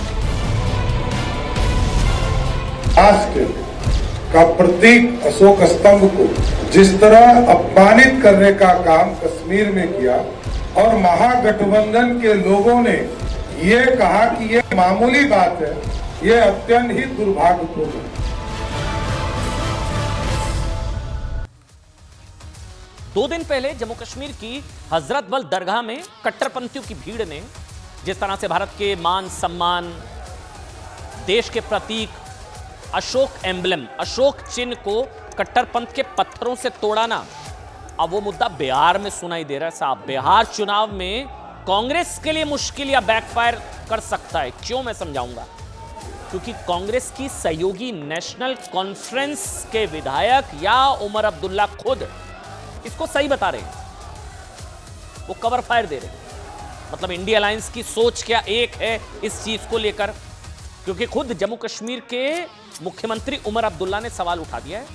राष्ट्र का प्रतीक अशोक स्तंभ को जिस तरह अपमानित करने का काम कश्मीर में किया और महागठबंधन के लोगों ने ये कहा कि ये मामूली बात है, ये अत्यंत ही दुर्भाग्यपूर्ण है।
2 दिन पहले जम्मू कश्मीर की हजरत बल दरगाह में कट्टरपंथियों की भीड़ ने जिस तरह से भारत के मान सम्मान, देश के प्रतीक अशोक एम्बलम, अशोक चिन्ह को कट्टरपंथ के पत्थरों से तोड़ा ना, अब वो मुद्दा बिहार में सुनाई दे रहा है साहब। बिहार चुनाव में कांग्रेस के लिए मुश्किल या बैकफायर कर सकता है। क्यों, मैं समझाऊंगा। क्योंकि कांग्रेस की सहयोगी नेशनल कॉन्फ्रेंस के विधायक या उमर अब्दुल्ला खुद इसको सही बता रहे हैं, वो कवर फायर दे रहे हैं। मतलब इंडिया अलायंस की सोच क्या एक है इस चीज को लेकर, क्योंकि खुद जम्मू कश्मीर के मुख्यमंत्री उमर अब्दुल्ला ने सवाल उठा दिया है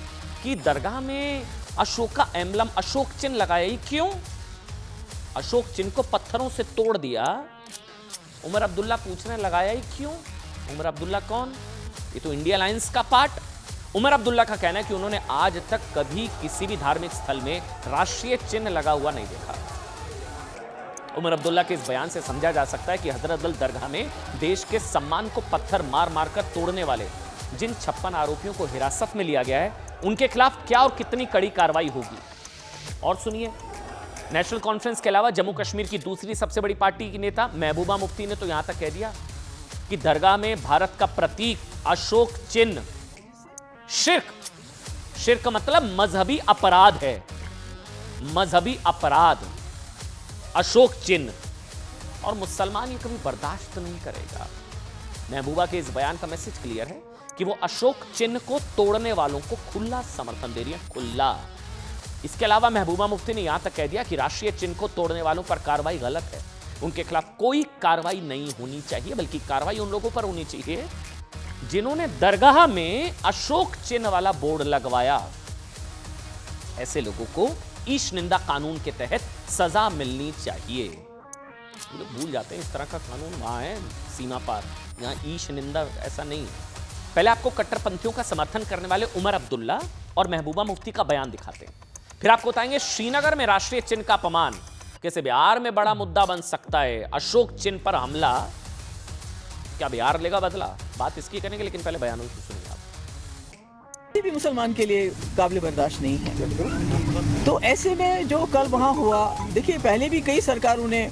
कि दरगाह में अशोक का एम्बलम, अशोक चिन्ह लगाया ही क्यों? अशोक चिन्ह को पत्थरों से तोड़ दिया। उमर अब्दुल्ला पूछ रहे हैं लगाया ही क्यों? उमर अब्दुल्ला कौन? ये तो इंडिया अलायंस का पार्ट। उमर अब्दुल्ला का कहना है कि उन्होंने आज तक कभी किसी भी धार्मिक स्थल में राष्ट्रीय चिन्ह लगा हुआ नहीं देखा। उमर अब्दुल्ला के इस बयान से समझा जा सकता है कि हजरत बल दरगाह में देश के सम्मान को पत्थर मार मार कर तोड़ने वाले जिन 56 आरोपियों को हिरासत में लिया गया है, उनके खिलाफ क्या और कितनी कड़ी कार्रवाई होगी। और सुनिए, नेशनल कॉन्फ्रेंस के अलावा जम्मू कश्मीर की दूसरी सबसे बड़ी पार्टी की नेता महबूबा मुफ्ती ने तो यहां तक कह दिया कि दरगाह में भारत का प्रतीक अशोक चिन्ह शिर्क मतलब मजहबी अपराध है, मजहबी अपराध, अशोक चिन्ह, और मुसलमान ये कभी बर्दाश्त नहीं करेगा। महबूबा के इस बयान का मैसेज क्लियर है कि वो अशोक चिन्ह को तोड़ने वालों को खुला समर्थन दे रही है, खुला। इसके अलावा महबूबा मुफ्ती ने यहां तक कह दिया कि राष्ट्रीय चिन्ह को तोड़ने वालों पर कार्रवाई गलत है, उनके खिलाफ कोई कार्रवाई नहीं होनी चाहिए, बल्कि कार्रवाई उन लोगों पर होनी चाहिए जिन्होंने दरगाह में अशोक चिन्ह वाला बोर्ड लगवाया। ऐसे लोगों को ईश निंदा कानून के तहत सजा मिलनी चाहिए। लोग भूल जाते हैं इस तरह का कानून वहां है सीमा पार, यहां ईश निंदा ऐसा नहीं है। पहले आपको कट्टरपंथियों का समर्थन करने वाले उमर अब्दुल्ला और महबूबा मुफ्ती का बयान दिखाते हैं, फिर आपको बताएंगे श्रीनगर में राष्ट्रीय चिन्ह का अपमान कैसे बिहार में बड़ा मुद्दा बन सकता है। अशोक चिन्ह पर हमला, क्या बिहार लेगा बदला? बात इसकी करेंगे, लेकिन पहले बयानों को सुनिए आप।
भी मुसलमान के लिए काबिल बर्दाश्त नहीं है। तो ऐसे में जो कल वहाँ हुआ, देखिए पहले भी कई सरकारों ने,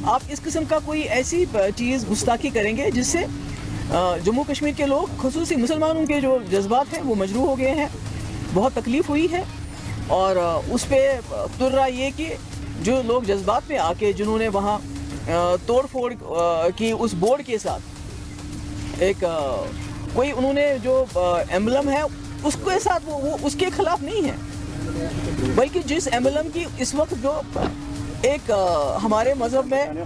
आप इस किस्म का कोई ऐसी चीज़ गुस्ताखी करेंगे जिससे जम्मू कश्मीर के लोग, खुसूसी मुसलमानों के जो जज्बात हैं वो मजरूह हो गए हैं, बहुत तकलीफ हुई है। और उस पर तुर रहा ये कि जो लोग जज्बात में आके जिन्होंने वहाँ तोड़ फोड़ की उस बोर्ड के साथ एक कोई उन्होंने जो एम्बलम है उसके साथ वो उसके खिलाफ नहीं है, बल्कि जिस एम्बलम की इस वक्त जो एक हमारे मजहब में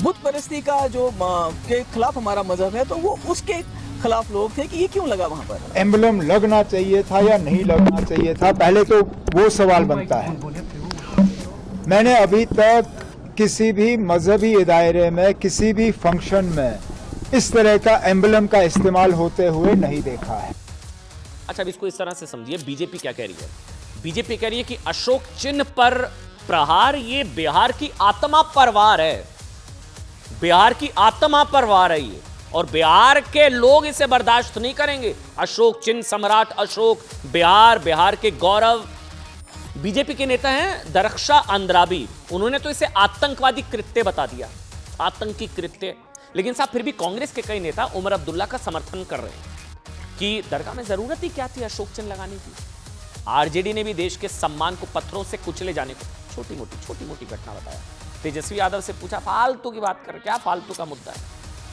बुत परस्ती का जो के खिलाफ हमारा मजहब है, तो वो उसके खिलाफ लोग थे कि ये क्यों लगा वहाँ पर।
एम्बलम लगना चाहिए था या नहीं लगना चाहिए था, पहले तो वो सवाल बनता है। मैंने अभी तक किसी भी मजहबी दायरे में, किसी भी फंक्शन में इस तरह का एम्बलम का इस्तेमाल होते हुए नहीं देखा है।
अच्छा, अब इसको इस तरह से समझिए, बीजेपी क्या कह रही है? बीजेपी कह रही है कि अशोक चिन्ह पर प्रहार ये बिहार की आत्मा पर वार है, बिहार की आत्मा पर वार है ये, और बिहार के लोग इसे बर्दाश्त नहीं करेंगे। अशोक चिन्ह, सम्राट अशोक, बिहार के गौरव। बीजेपी के नेता हैं दरख्शा अंद्राबी, उन्होंने तो इसे आतंकवादी कृत्य बता दिया, आतंकी कृत्य। लेकिन साहब फिर भी कांग्रेस के कई नेता उमर अब्दुल्ला का समर्थन कर रहे हैं कि दरगाह में जरूरत ही क्या थी अशोक चिन्ह लगाने की। आरजेडी ने भी देश के सम्मान को पत्थरों से कुचले जाने को छोटी मोटी घटना बताया। तेजस्वी यादव से पूछा, फालतू की बात कर, क्या फालतू का मुद्दा है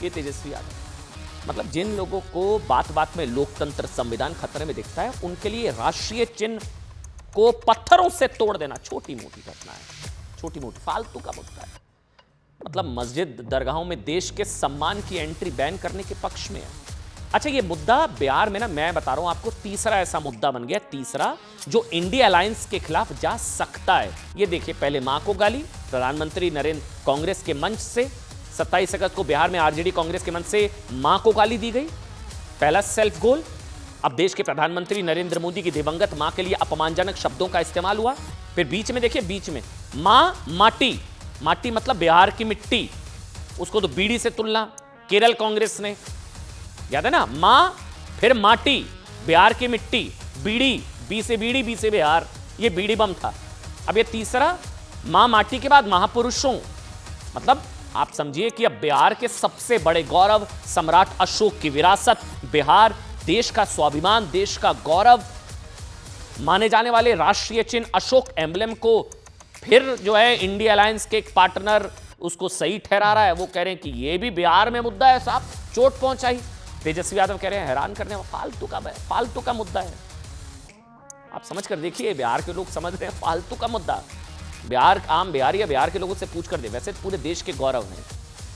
ये? तेजस्वी यादव मतलब जिन लोगों को बात बात में लोकतंत्र, संविधान खतरे में दिखता है, उनके लिए राष्ट्रीय चिन्ह को पत्थरों से तोड़ देना छोटी मोटी घटना है, छोटी मोटी फालतू का मुद्दा है। मतलब मस्जिद, दरगाहों में देश के सम्मान की एंट्री बैन करने के पक्ष में है। अच्छा, ये मुद्दा बिहार में ना, मैं बता रहा हूं आपको, तीसरा ऐसा मुद्दा बन गया, तीसरा जो इंडिया अलायंस के खिलाफ जा सकता है। ये देखिए, पहले मां को गाली, प्रधानमंत्री नरेंद्र, कांग्रेस के मंच से 27 अगस्त को बिहार में आरजेडी कांग्रेस के मंच से मां को गाली दी गई, पहला सेल्फ गोल। अब देश के प्रधानमंत्री नरेंद्र मोदी की दिवंगत मां के लिए अपमानजनक शब्दों का इस्तेमाल हुआ। फिर बीच में देखिए, बीच में मां माटी, माटी मतलब बिहार की मिट्टी, उसको तो बीड़ी से तुलना केरल कांग्रेस ने। याद है ना, मां फिर माटी, बिहार की मिट्टी, बीड़ी, बी से बीड़ी, बी से बिहार, ये बीड़ी बम था। अब ये तीसरा, मां माटी के बाद महापुरुषों, मतलब आप समझिए कि अब बिहार के सबसे बड़े गौरव सम्राट अशोक की विरासत, बिहार देश का स्वाभिमान, देश का गौरव माने जाने वाले राष्ट्रीय चिन्ह अशोक एम्बलम को फिर जो है इंडिया अलायंस के एक पार्टनर उसको सही ठहरा रहा है। वो कह रहे हैं कि ये भी बिहार में मुद्दा है साहब, चोट पहुंचाई। तेजस्वी यादव कह रहे हैं हैरान करने वाला फालतू का मुद्दा है। आप समझ कर देखिए, बिहार के लोग समझ रहे हैं फालतू का मुद्दा। बिहार, आम बिहारी या बिहार के लोगों से पूछ कर दे, वैसे पूरे देश के गौरव हैं।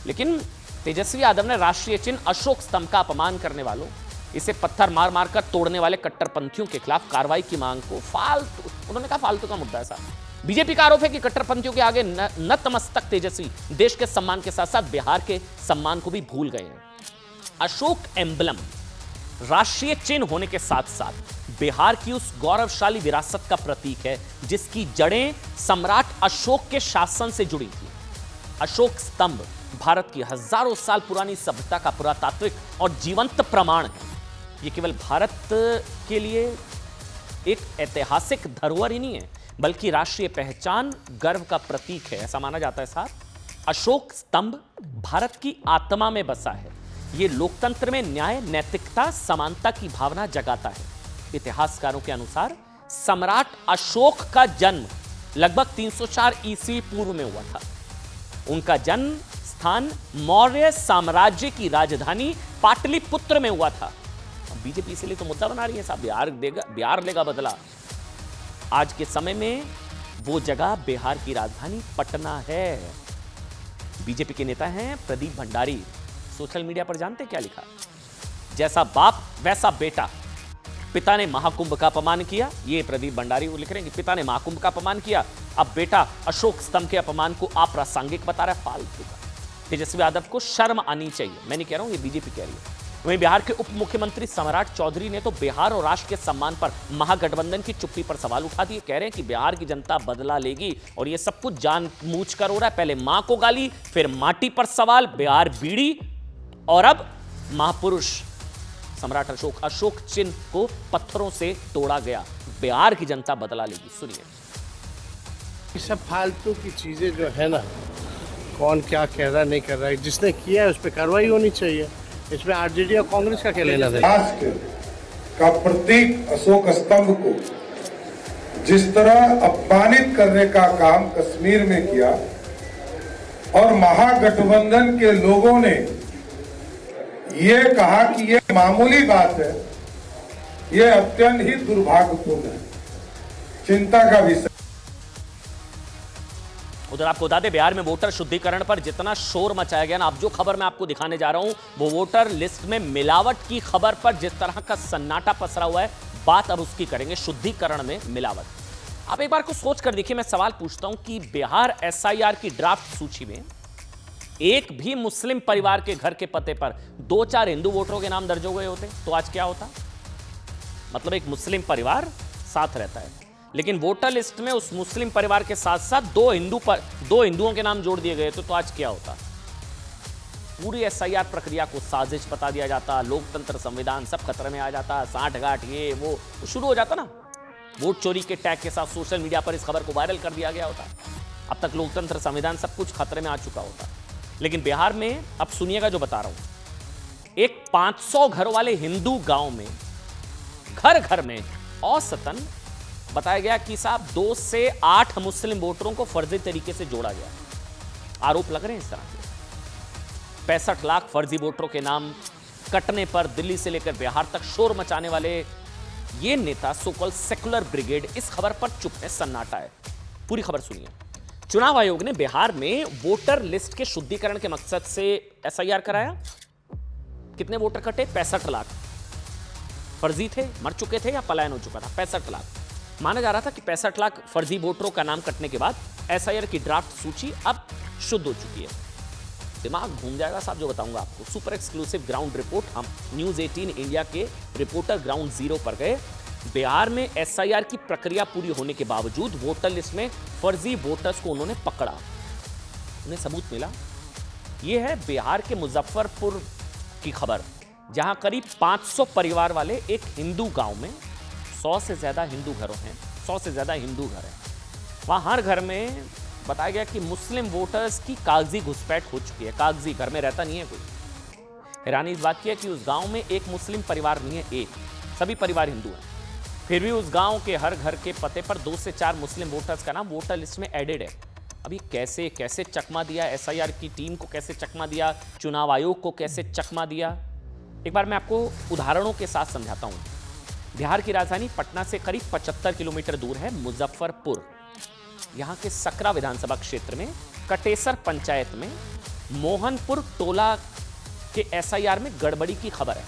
लेकिन तेजस्वी यादव ने राष्ट्रीय चिन्ह अशोक स्तंभ का अपमान करने वालों, इसे पत्थर मार मार कर तोड़ने वाले कट्टरपंथियों के खिलाफ कार्रवाई की मांग को फालतू, उन्होंने कहा फालतू का मुद्दा है साहब। बीजेपी का आरोप है कि कट्टरपंथियों के आगे नतमस्तक तेजस्वी देश के सम्मान के साथ साथ बिहार के सम्मान को भी भूल गए हैं। अशोक एम्बलम राष्ट्रीय चिन्ह होने के साथ साथ बिहार की उस गौरवशाली विरासत का प्रतीक है जिसकी जड़ें सम्राट अशोक के शासन से जुड़ी थी। अशोक स्तंभ भारत की हजारों साल पुरानी सभ्यता का पुरातात्विक और जीवंत प्रमाण है। यह केवल भारत के लिए एक ऐतिहासिक धरोहर ही नहीं है, बल्कि राष्ट्रीय पहचान, गर्व का प्रतीक है, ऐसा माना जाता है साहब। अशोक स्तंभ भारत की आत्मा में बसा है। यह लोकतंत्र में न्याय, नैतिकता, समानता की भावना जगाता है। इतिहासकारों के अनुसार सम्राट अशोक का जन्म लगभग 304 ईस्वी पूर्व में हुआ था। उनका जन्म स्थान मौर्य साम्राज्य की राजधानी पाटलिपुत्र में हुआ था। बीजेपी इसलिए तो मुद्दा बना रही है साहब, बिहार लेगा बदला। आज के समय में वो जगह बिहार की राजधानी पटना है। बीजेपी के नेता हैं प्रदीप भंडारी। सोशल मीडिया पर जानते क्या लिखा? जैसा बाप वैसा बेटा। पिता ने महाकुंभ का अपमान किया, ये प्रदीप भंडारी वो लिख रहे हैं कि पिता ने महाकुंभ का अपमान किया, अब बेटा अशोक स्तंभ के अपमान को अप्रासंगिक बता रहा है, फालतू का। तेजस्वी यादव को शर्म आनी चाहिए। मैं नहीं कह रहा हूं, ये बीजेपी कह रही है। वहीं बिहार के उप मुख्यमंत्री सम्राट चौधरी ने तो बिहार और राष्ट्र के सम्मान पर महागठबंधन की चुप्पी पर सवाल उठा दिए। कह रहे हैं कि बिहार की जनता बदला लेगी और ये सब कुछ जानबूझकर हो रहा है। पहले मां को गाली, फिर माटी पर सवाल, बिहार बीड़ी, और अब महापुरुष सम्राट अशोक चिन्ह को पत्थरों से तोड़ा गया। बिहार की जनता बदला लेगी। सुनिए।
ये सब फालतू की चीजें जो है ना, कौन क्या कह रहा नहीं कर रहा है, जिसने किया है उस पर कार्रवाई होनी चाहिए। इसमें आरजेडी और कांग्रेस का क्या लेना देना?
राष्ट्र का प्रतीक अशोक स्तंभ को जिस तरह अपमानित करने का काम कश्मीर में किया और महागठबंधन के लोगों ने ये कहा कि ये मामूली बात है, ये अत्यंत ही दुर्भाग्यपूर्ण है, चिंता का विषय।
उधर आपको बता दें, बिहार में वोटर शुद्धिकरण पर जितना शोर मचाया गया ना, अब जो खबर मैं आपको दिखाने जा रहा हूं वो वोटर लिस्ट में मिलावट की खबर पर जिस तरह का सन्नाटा पसरा हुआ है, बात अब उसकी करेंगे, शुद्धिकरण में मिलावट। आप एक बार को सोच कर देखिए, मैं सवाल पूछता हूं कि बिहार एसआईआर की ड्राफ्ट सूची में एक भी मुस्लिम परिवार के घर के पते पर 2-4 हिंदू वोटरों के नाम दर्ज हो गए होते तो आज क्या होता? मतलब एक मुस्लिम परिवार साथ रहता है, लेकिन वोटर लिस्ट में उस मुस्लिम परिवार के साथ साथ दो हिंदुओं के नाम जोड़ दिए गए तो आज क्या होता? पूरी एसआईआर प्रक्रिया को साजिश बता दिया जाता, लोकतंत्र, संविधान सब खतरे में आ जाता, साठगांठ ये वो शुरू हो जाता ना। वोट चोरी के टैग के साथ सोशल मीडिया पर इस खबर को वायरल कर दिया गया होता। अब तक लोकतंत्र, संविधान सब कुछ खतरे में आ चुका होता। लेकिन बिहार में अब सुनिएगा जो बता रहा हूं, एक 500 घर वाले हिंदू गांव में घर घर में औसतन बताया गया कि साहब 2 से 8 मुस्लिम वोटरों को फर्जी तरीके से जोड़ा गया। आरोप लग रहे हैं इस तरह के। 65 लाख फर्जी वोटरों के नाम कटने पर दिल्ली से लेकर बिहार तक शोर मचाने वाले ये नेता सोकॉल्ड सेकुलर ब्रिगेड इस खबर पर चुप है, सन्नाटा है। पूरी खबर सुनिए। चुनाव आयोग ने बिहार में वोटर लिस्ट के शुद्धिकरण के मकसद से एसआईआर कराया। कितने वोटर कटे? 65 लाख। फर्जी थे, मर चुके थे या पलायन हो चुका था? 65 लाख। माना जा रहा था कि 65 लाख फर्जी वोटरों का नाम कटने के बाद एसआईआर की ड्राफ्ट सूची अब शुद्ध हो चुकी है। दिमाग घूम जाएगा साहब जो बताऊंगा आपको। Super exclusive ground report. हम न्यूज 18 इंडिया के रिपोर्टर ग्राउंड जीरो पर गए। बिहार में एसआईआर की प्रक्रिया पूरी होने के बावजूद वोटर लिस्ट में फर्जी वोटर्स को उन्होंने पकड़ा, उन्हें सबूत मिला। यह है बिहार के मुजफ्फरपुर की खबर। जहां करीब 500 परिवार वाले एक हिंदू गांव में 100 से ज्यादा हिंदू घरों हैं, 100 से ज्यादा हिंदू घर हैं। वहां हर घर में बताया गया कि मुस्लिम वोटर्स की कागजी घुसपैठ हो चुकी है। कागजी, घर में रहता नहीं है कोई। हैरानी इस बात की है कि उस गांव में एक मुस्लिम परिवार नहीं है, एक, सभी परिवार हिंदू हैं। फिर भी उस गांव के हर घर के पते पर 2 से 4 मुस्लिम वोटर्स का नाम वोटर लिस्ट में एडेड है। अभी कैसे चकमा दिया, एसआईआर की टीम को कैसे चकमा दिया, चुनाव आयोग को कैसे चकमा दिया, एक बार मैं आपको उदाहरणों के साथ समझाता हूं। बिहार की राजधानी पटना से करीब 75 किलोमीटर दूर है मुजफ्फरपुर। यहां के सकरा विधानसभा क्षेत्र में कटेसर पंचायत में मोहनपुर टोला के एसआईआर में गड़बड़ी की खबर है।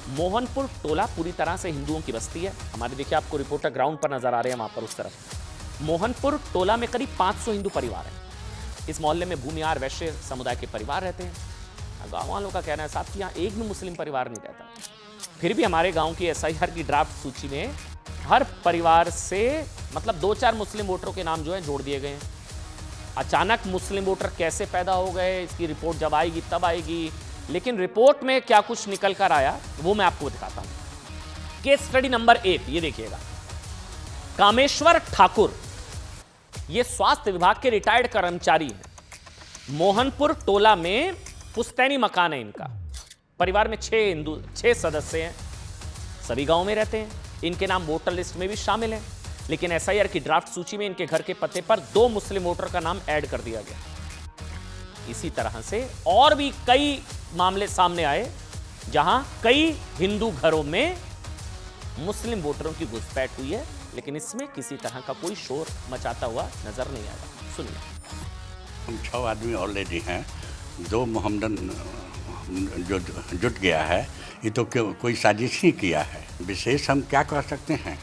मोहनपुर टोला पूरी तरह से हिंदुओं की बस्ती है। हमारे देखिए आपको रिपोर्टर ग्राउंड पर नजर आ रहे हैं, वहां पर उस तरफ। मोहनपुर टोला में करीब 500 हिंदू परिवार हैं। इस मोहल्ले में भूमिहार वैश्य समुदाय के परिवार रहते हैं। गांव वालों का कहना है साहब कि यहाँ एक भी मुस्लिम परिवार नहीं रहता। फिर भी हमारे गांव की एसआईआर की ड्राफ्ट सूची में हर परिवार से मतलब 2-4 मुस्लिम वोटरों के नाम जो है जोड़ दिए गए हैं। अचानक मुस्लिम वोटर कैसे पैदा हो गए, इसकी रिपोर्ट जब आएगी तब आएगी, लेकिन रिपोर्ट में क्या कुछ निकल कर आया वो मैं आपको दिखाता हूं। केस स्टडी नंबर 1 ये देखिएगा। कामेश्वर ठाकुर ये स्वास्थ्य विभाग के रिटायर्ड कर्मचारी हैं। मोहनपुर टोला में पुश्तैनी मकान है इनका। परिवार में 6 सदस्य हैं, सभी गांव में रहते हैं। इनके नाम वोटर लिस्ट में भी शामिल हैं, लेकिन एसआईआर की ड्राफ्ट सूची में इनके घर के पते पर 2 मुस्लिम वोटर का नाम ऐड कर दिया गया। इसी तरह से और भी कई मामले सामने आए जहां कई हिंदू घरों में मुस्लिम वोटरों की घुसपैठ हुई है, लेकिन इसमें किसी तरह का कोई शोर मचाता हुआ नजर नहीं आया। सुनिए।
हम 6 आदमी ऑलरेडी हैं, 2 मोहम्मदन जो जुट गया है, ये तो कोई साजिश ही किया है। विशेष हम क्या कर सकते हैं,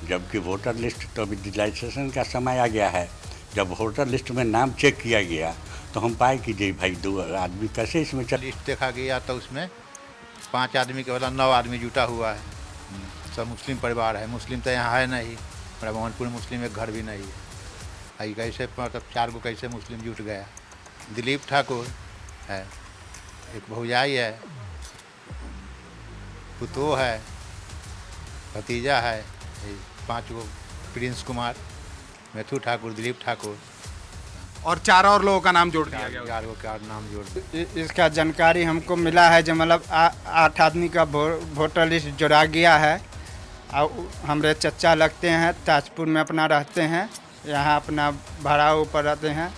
जबकि वोटर लिस्ट तो अभी डिजिटलाइजेशन का समय आ गया है। जब वोटर लिस्ट में नाम चेक किया गया तो हम पाए कि जी भाई 2 आदमी कैसे इसमें
लिस्ट देखा गया तो उसमें 5 आदमी के बदला 9 आदमी जुटा हुआ है। सब मुस्लिम परिवार है। मुस्लिम तो यहाँ है नहीं, मोहनपुर मुस्लिम एक घर भी नहीं है। कैसे मतलब 4 गो कैसे मुस्लिम जुट गया। दिलीप ठाकुर है, एक भौजाई है, पुतो है, भतीजा है, 5 गो प्रिंस कुमार, मैथु ठाकुर, दिलीप ठाकुर
और 4 और लोगों का नाम जोड़ दिया गया।
4 गो का नाम जोड़ दिया।
इसका जानकारी हमको मिला है जो मतलब 8 आदमी का वोटर लिस्ट जोड़ा गया है। और हमारे चचा लगते हैं, ताजपुर में अपना रहते हैं, यहाँ अपना भाड़ा ऊपर रहते हैं।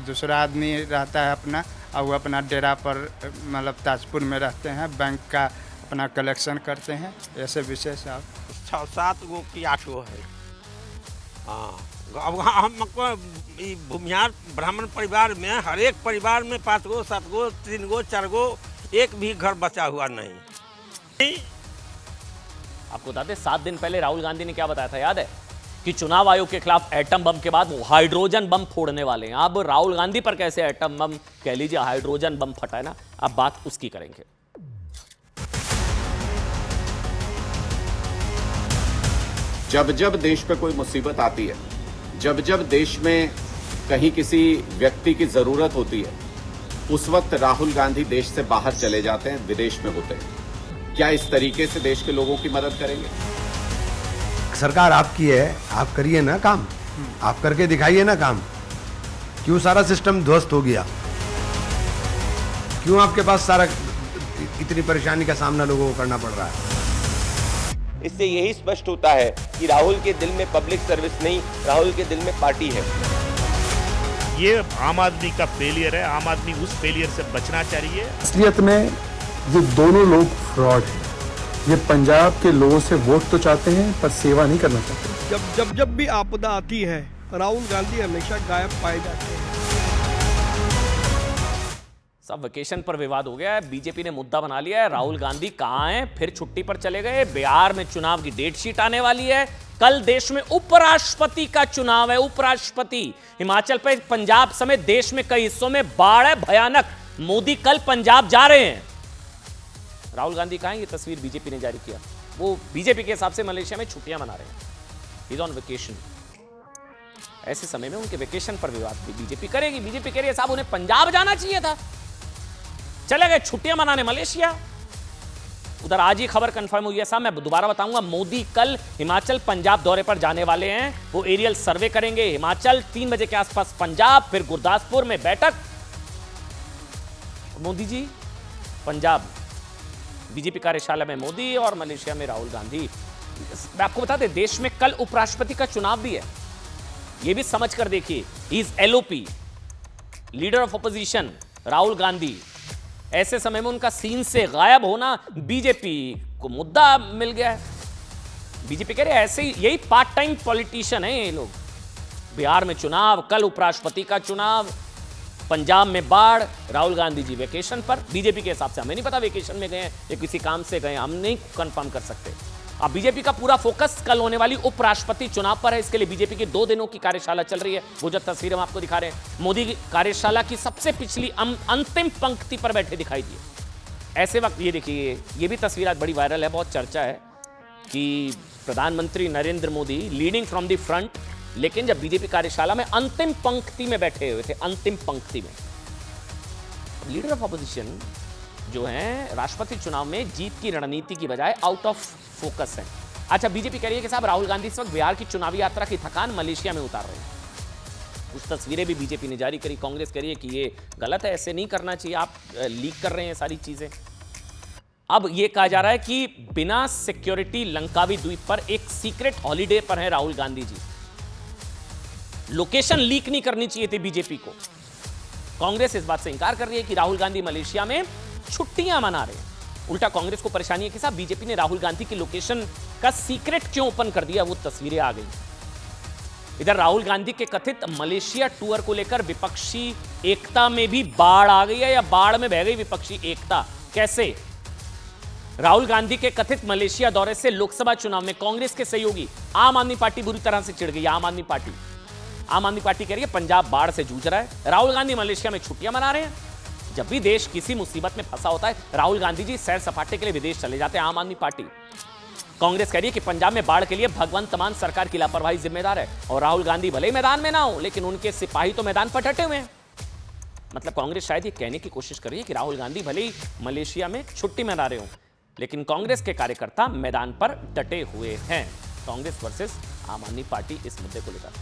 दूसरा आदमी रहता है अपना, और वो अपना डेरा पर मतलब ताजपुर में रहते हैं, बैंक का अपना कलेक्शन करते हैं। ऐसे विशेष आप
6-7 गो की 8 गो है। हाँ, अब हमको भूमिहार ब्राह्मण परिवार में हर एक परिवार में 5 गो, 7 गो, 3 गो, 4 गो, एक भी घर बचा हुआ नहीं।
आपको बता दें 7 दिन पहले राहुल गांधी ने क्या बताया था, याद है? कि चुनाव आयोग के खिलाफ एटम बम के बाद वो हाइड्रोजन बम फोड़ने वाले हैं। अब राहुल गांधी पर कैसे एटम बम, कह लीजिए हाइड्रोजन बम फटा है ना, अब बात उसकी करेंगे।
जब जब देश पे कोई मुसीबत आती है, जब जब देश में कहीं किसी व्यक्ति की जरूरत होती है, उस वक्त राहुल गांधी देश से बाहर चले जाते हैं, विदेश में होते हैं। क्या इस तरीके से देश के लोगों की मदद करेंगे?
सरकार आपकी है, आप करिए ना काम, आप करके दिखाइए ना काम। क्यों सारा सिस्टम ध्वस्त हो गया? क्यों आपके पास सारा इतनी परेशानी का सामना लोगों को करना पड़ रहा है?
इससे यही स्पष्ट होता है कि राहुल के दिल में पब्लिक सर्विस नहीं, राहुल के दिल में पार्टी है।
ये आम आदमी का फेलियर है, आम आदमी उस फेलियर से बचना चाहिए।
असलियत में ये दोनों लोग फ्रॉड हैं। ये पंजाब के लोगों से वोट तो चाहते हैं पर सेवा नहीं करना चाहते।
जब भी आपदा आती है राहुल गांधी हमेशा गायब पाए जाते हैं।
सब वेकेशन पर विवाद हो गया है, बीजेपी ने मुद्दा बना लिया है। राहुल गांधी कहां हैं? फिर छुट्टी पर चले गए। बिहार में चुनाव की डेट शीट आने वाली है। कल देश में उपराष्ट्रपति का चुनाव है, उपराष्ट्रपति। हिमाचल पे, पंजाब समेत देश में कई हिस्सों में बाढ़ है भयानक। मोदी कल पंजाब जा रहे हैं। राहुल गांधी कहां हैं? ये तस्वीर बीजेपी ने जारी किया। वो बीजेपी के हिसाब से मलेशिया में छुट्टियां मना रहे हैं, ही इज ऑन वेकेशन। ऐसे समय में उनके वेकेशन पर विवाद भी बीजेपी करेगी। बीजेपी कह रही है साहब उन्हें पंजाब जाना चाहिए था, चले गए छुट्टियां मनाने मलेशिया। उधर आज ही खबर कंफर्म हुई है साहब, मैं दोबारा बताऊंगा। मोदी कल हिमाचल पंजाब दौरे पर जाने वाले हैं। वो एरियल सर्वे करेंगे हिमाचल, 3 बजे के आसपास पंजाब, फिर गुरदासपुर में बैठक। मोदी जी पंजाब, बीजेपी कार्यशाला में मोदी और मलेशिया में राहुल गांधी। मैं आपको बता दें, देश में कल उपराष्ट्रपति का चुनाव भी है, यह भी समझ कर देखिए। He is LOP, leader of opposition Rahul Gandhi. ऐसे समय में उनका सीन से गायब होना बीजेपी को मुद्दा मिल गया है। बीजेपी कह रहे हैं ऐसे ही, यही पार्ट टाइम पॉलिटिशियन है ये लोग। बिहार में चुनाव, कल उपराष्ट्रपति का चुनाव, पंजाब में बाढ़, राहुल गांधी जी वेकेशन पर। बीजेपी के हिसाब से हमें नहीं पता वेकेशन में गए हैं या किसी काम से गए, हम नहीं कंफर्म कर सकते। अब बीजेपी का पूरा फोकस कल होने वाली उपराष्ट्रपति चुनाव पर है। इसके लिए बीजेपी की 2 दिनों की कार्यशाला चल रही है। वो जो तस्वीर हम आपको दिखा रहे हैं, मोदी की कार्यशाला की सबसे पिछली अंतिम पंक्ति पर बैठे दिखाई दिए। ऐसे वक्त ये देखिए, ये भी तस्वीर आज बड़ी वायरल है, बहुत चर्चा है कि प्रधानमंत्री Narendra Modi leading from the front, लेकिन जब बीजेपी कार्यशाला में अंतिम पंक्ति में बैठे हुए थे, अंतिम पंक्ति में। लीडर ऑफ ऑपोजिशन जो है राष्ट्रपति चुनाव में जीत की रणनीति की बजाय आउट ऑफ फोकस है। अच्छा, बीजेपी कह रही है कि साहब राहुल गांधी इस वक्त बिहार की चुनावी यात्रा की थकान मलेशिया में उतार रहे हैं। कुछ तस्वीरें भी बीजेपी ने जारी करी। कांग्रेस कह रही है कि ये गलत है, ऐसे नहीं करना चाहिए, आप लीक कर रहे हैं सारी चीजें। अब ये कहा जा रहा है कि बिना सिक्योरिटी लंकावी द्वीप पर एक सीक्रेट हॉलीडे पर है राहुल गांधी जी। लोकेशन लीक नहीं करनी चाहिए थी बीजेपी को। कांग्रेस इस बात से इंकार कर रही है कि राहुल गांधी मलेशिया में छुट्टियां मना रहे हैं। उल्टा कांग्रेस को परेशानी है कि साहब बीजेपी ने राहुल गांधी की लोकेशन का सीक्रेट क्यों ओपन कर दिया। वो तस्वीरें आ गई। इधर राहुल गांधी के कथित मलेशिया टूर को लेकर विपक्षी एकता में भी बाढ़ आ गई है, या बाढ़ में बह गई विपक्षी एकता। कैसे? राहुल गांधी के कथित मलेशिया दौरे से लोकसभा चुनाव में कांग्रेस के सहयोगी आम आदमी पार्टी बुरी तरह से चिढ़ गई। आम आदमी पार्टी कह रही है पंजाब बाढ़ से जूझ रहा है, राहुल गांधी मलेशिया में छुट्टियां मना रहे हैं। जब भी देश किसी मुसीबत में फंसा होता है, राहुल गांधी जी सैर सपाटे के लिए विदेश चले जाते हैं। आम आदमी पार्टी, कांग्रेस कह रही है कि पंजाब में बाढ़ के लिए भगवंत मान सरकार की लापरवाही जिम्मेदार है, और राहुल गांधी भले ही मैदान में ना हो, लेकिन उनके सिपाही तो मैदान पर डटे हुए हैं। मतलब कांग्रेस शायद ये कहने की कोशिश कर रही है कि राहुल गांधी भले ही मलेशिया में छुट्टी मना रहे हो, लेकिन कांग्रेस के कार्यकर्ता मैदान पर डटे हुए हैं। कांग्रेस वर्सेस आम आदमी पार्टी इस मुद्दे को लेकर।